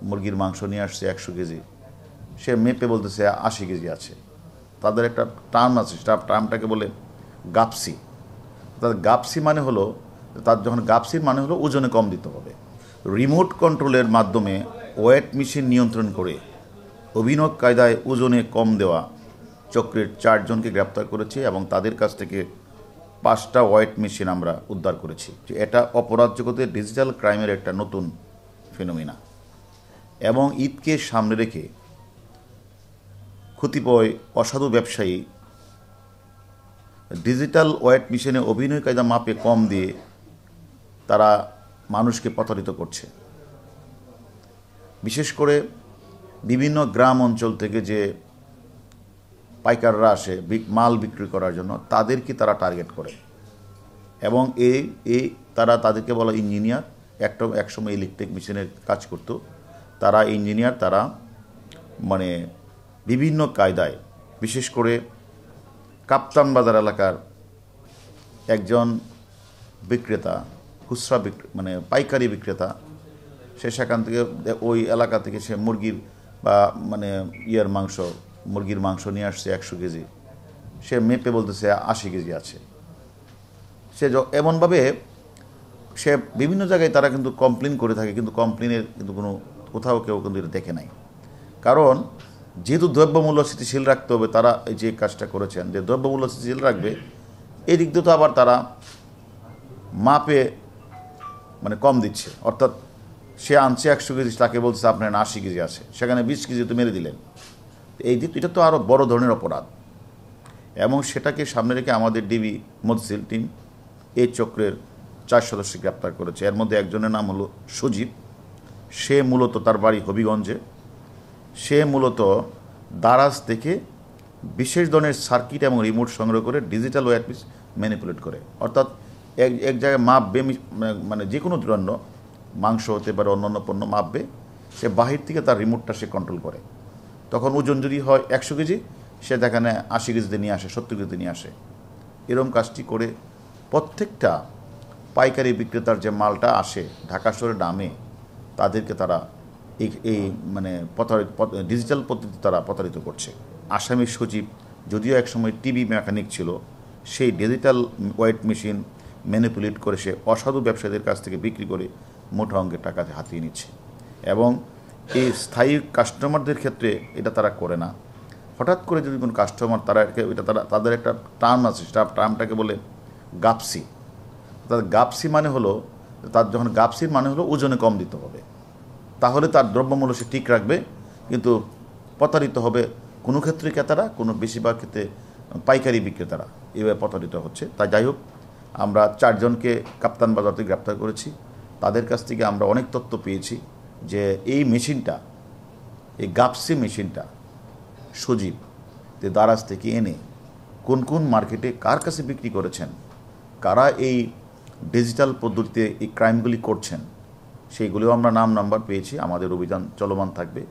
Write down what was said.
মুরগির মাংস নিয়ে আসছে 100 কেজি, সে মেপে বলতেছে 80 কেজি আছে। তাদের একটা টার্ম আছে, টার্মটাকে বলে গাপসি। তাদের গাপসি মানে হলো, তার যখন গাপসির মানে হলো ওজনে কম দিতে হবে। রিমোট কন্ট্রোলের মাধ্যমে ওয়েট মেশিন নিয়ন্ত্রণ করে অভিনব কায়দায় ওজনে কম দেওয়া চক্রের 4 জনকে গ্রেপ্তার করেছি এবং তাদের কাছ থেকে 5টা ওয়েট মেশিন আমরা উদ্ধার করেছি। এটা অপরাধ জগতে ডিজিটাল ক্রাইমের একটা নতুন ফেনোমেনা। এবং ঈদকে সামনে রেখে কতিপয় অসাধু ব্যবসায়ী ডিজিটাল ওয়েট মেশিনে অভিনয় কায়দা মাপে কম দিয়ে তারা মানুষকে প্রতারিত করছে। বিশেষ করে বিভিন্ন গ্রাম অঞ্চল থেকে যে পাইকাররা আসে মাল বিক্রি করার জন্য, তাদেরকে তারা টার্গেট করে এবং তারা তাদেরকে বলা ইঞ্জিনিয়ার। একসময় ইলেকট্রিক মেশিনের কাজ করতো তারা, ইঞ্জিনিয়ার। তারা মানে বিভিন্ন কায়দায়, বিশেষ করে কাপ্তান বাজার এলাকার একজন বিক্রেতা, খুচরা মানে পাইকারি বিক্রেতা, সে সেখান থেকে ওই এলাকা থেকে সে মুরগির বা মানে মুরগির মাংস নিয়ে আসছে 100 কেজি, সে মেপে বলতেছে 80 কেজি আছে। সে এমনভাবে সে বিভিন্ন জায়গায় তারা কিন্তু কমপ্লেন করে থাকে, কিন্তু কমপ্লেনের কিন্তু কোথাও কেউ কিন্তু এটা দেখে নাই। কারণ যেহেতু দ্রব্যমূল্য স্থিতিশীল রাখতে হবে, তারা এই যে কাজটা করেছেন যে দ্রব্যমূল্য স্থিতিশীল রাখবে, এই দিক দিয়ে তো আবার তারা মাপে মানে কম দিচ্ছে। অর্থাৎ সে আনছে 100 কেজি, তাকে বলছে আপনার 80 কেজি আছে, সেখানে 20 কেজি তো মেরে দিলেন। এই দিক এটা তো আরও বড় ধরনের অপরাধ। এবং সেটাকে সামনে রেখে আমাদের ডিবি মদসিল টিম এই চক্রের 4 সদস্য গ্রেপ্তার করেছে। এর মধ্যে একজনের নাম হলো সজীব। সে মূলত, তার বাড়ি হবিগঞ্জে। সে মূলত দারাজ থেকে বিশেষ ধরনের সার্কিট এবং রিমোট সংগ্রহ করে ডিজিটাল ওয়েট ম্যানিপুলেট করে। অর্থাৎ এক জায়গায় মাপবে, মানে যে কোনো দ্রব্য, মাংস হতে পারে, অন্যান্য পণ্য মাপবে, সে বাহির থেকে তার রিমোটটা সে কন্ট্রোল করে। তখন ওজন যদি হয় 100 কেজি, সে দেখানে 80 কেজিতে নিয়ে আসে, 70 কেজিতে নিয়ে আসে। এরকম কাজটি করে প্রত্যেকটা পাইকারি বিক্রেতার যে মালটা আসে ঢাকা শহরে নামে, তাদেরকে তারা এই মানে ডিজিটাল পদ্ধতি তারা প্রতারিত করছে। আসামি সজীব যদিও একসময় টিভি মেকানিক ছিল, সেই ডিজিটাল ওয়েট মেশিন ম্যানিপুলেট করে সে অসাধু ব্যবসায়ীদের কাছ থেকে বিক্রি করে মোটা অঙ্কের টাকা হাতিয়ে নিচ্ছে। এবং এই স্থায়ী কাস্টমারদের ক্ষেত্রে এটা তারা করে না। হঠাৎ করে যদি কোনো কাস্টমার, তাদের একটা টার্ম আছে, টার্মটাকে বলে গাপসি। তাদের গাপসি মানে হলো, তার যখন গাপসির মানে হলো ওজনে কম দিতে হবে, তাহলে তার দ্রব্যমূল্য সে ঠিক রাখবে। কিন্তু প্রতারিত হবে কোনো ক্ষেত্রে ক্রেতারা, কোনো বেশিরভাগ ক্ষেত্রে পাইকারি বিক্রেতারা এভাবে প্রতারিত হচ্ছে। তাই যাই হোক, আমরা 4 জনকে কাপ্তান বাজার থেকে গ্রেপ্তার করেছি। তাদের কাছ থেকে আমরা অনেক তথ্য পেয়েছি যে এই মেশিনটা, এই গাপসি মেশিনটা সজীব দারাজ থেকে এনে কোন কোন মার্কেটে কার কাছে বিক্রি করেছেন, কারা এই ডিজিটাল পদ্ধতিতে এই ক্রাইমগুলি করছেন, সেইগুলিও আমরা নাম্বার পেয়েছি। আমাদের অভিযান চলমান থাকবে।